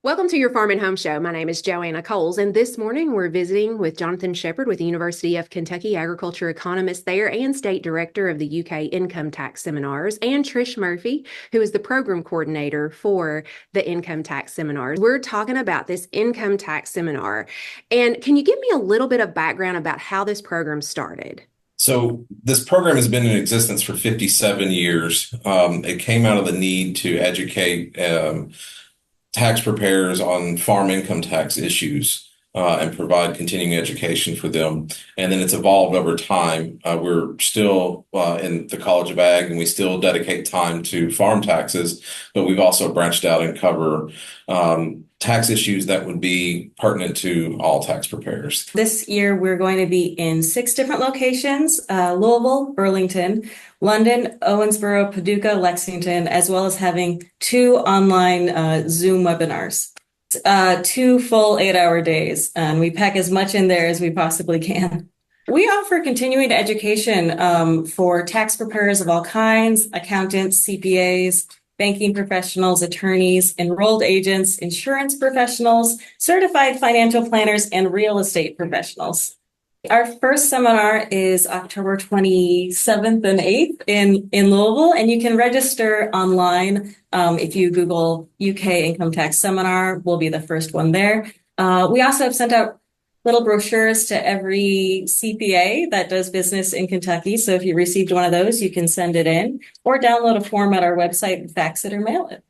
Welcome to your Farm and Home Show. My name is Joanna Coles, and this morning we're visiting with Jonathan Shepherd with the University of Kentucky Agriculture Economist there and State Director of the UK Income Tax Seminars, and Trish Murphy, who is the Program Coordinator for the Income Tax Seminars. We're talking about this Income Tax Seminar. And can you give me a little bit of background about how this program started? So this program has been in existence for 57 years. It came out of the need to educate tax preparers on farm income tax issues and provide continuing education for them. And then it's evolved over time. We're still in the College of Ag, and we still dedicate time to farm taxes, but we've also branched out and cover tax issues that would be pertinent to all tax preparers. This year, we're going to be in 6 different locations, Louisville, Burlington, London, Owensboro, Paducah, Lexington, as well as having 2 online Zoom webinars. 2 full 8-hour days, and we pack as much in there as we possibly can. We offer continuing education for tax preparers of all kinds, accountants, CPAs, banking professionals, attorneys, enrolled agents, insurance professionals, certified financial planners, and real estate professionals. Our first seminar is October 27th and 8th in Louisville, and you can register online. If you Google UK Income Tax Seminar, we'll be the first one there. We also have sent out little brochures to every CPA that does business in Kentucky. So if you received one of those, you can send it in or download a form at our website and fax it or mail it.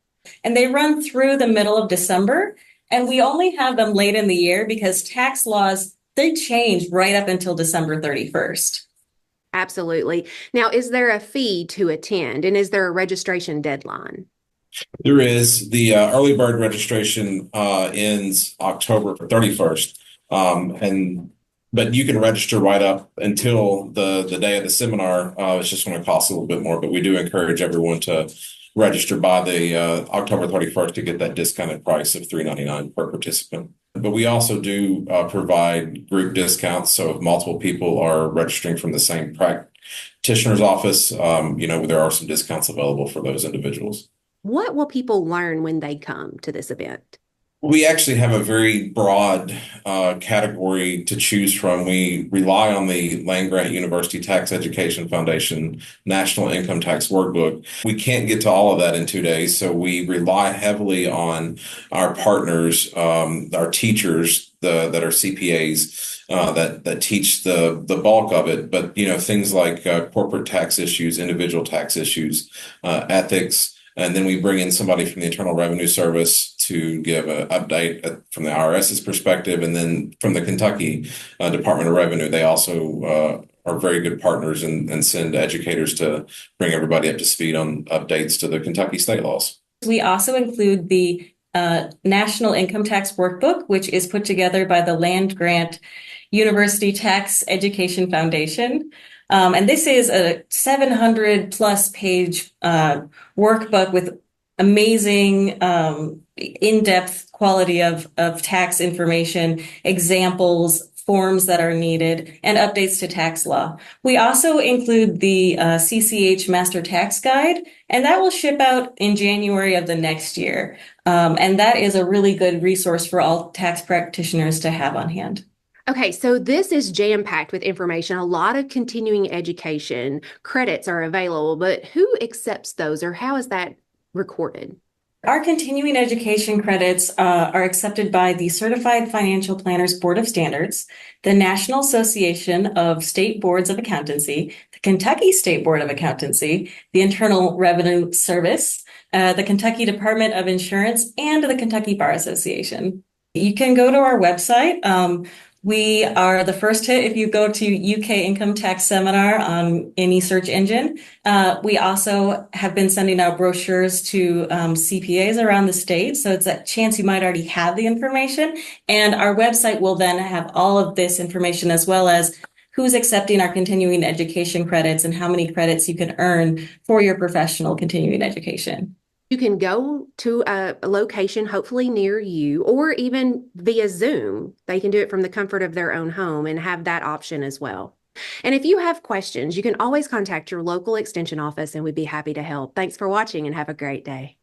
And they run through the middle of December, and we only have them late in the year because tax laws, they change right up until December 31st. Absolutely. Now, is there a fee to attend, and is there a registration deadline? There is. The early bird registration ends October 31st. But you can register right up until the day of the seminar. It's just going to cost a little bit more, but we do encourage everyone to register by the October 31st to get that discounted price of $3.99 per participant. But we also do provide group discounts. So if multiple people are registering from the same practitioner's office, there are some discounts available for those individuals. What will people learn when they come to this event? We actually have a very broad category to choose from. We rely on the Land-Grant University Tax Education Foundation National Income Tax Workbook. We can't get to all of that in 2 days, so we rely heavily on our partners, our teachers that are CPAs that teach the bulk of it. But things like corporate tax issues, individual tax issues, ethics. And then we bring in somebody from the Internal Revenue Service to give an update from the IRS's perspective. And then from the Kentucky Department of Revenue, they also are very good partners and send educators to bring everybody up to speed on updates to the Kentucky state laws. We also include the National Income Tax Workbook, which is put together by the Land Grant University Tax Education Foundation. And this is a 700 plus page workbook with amazing in-depth quality of tax information, examples, forms that are needed, and updates to tax law. We also include the CCH Master Tax Guide, and that will ship out in January of the next year. And that is a really good resource for all tax practitioners to have on hand. Okay, so this is jam-packed with information. A lot of continuing education credits are available, but who accepts those, or how is that recorded? Our continuing education credits are accepted by the Certified Financial Planners Board of Standards, the National Association of State Boards of Accountancy, the Kentucky State Board of Accountancy, the Internal Revenue Service, the Kentucky Department of Insurance, and the Kentucky Bar Association. You can go to our website. We are the first hit if you go to UK Income Tax Seminar on any search engine. We also have been sending out brochures to CPAs around the state. So it's a chance you might already have the information. And our website will then have all of this information as well as who's accepting our continuing education credits and how many credits you can earn for your professional continuing education. You can go to a location, hopefully near you, or even via Zoom. They can do it from the comfort of their own home and have that option as well. And if you have questions, you can always contact your local extension office and we'd be happy to help. Thanks for watching and have a great day.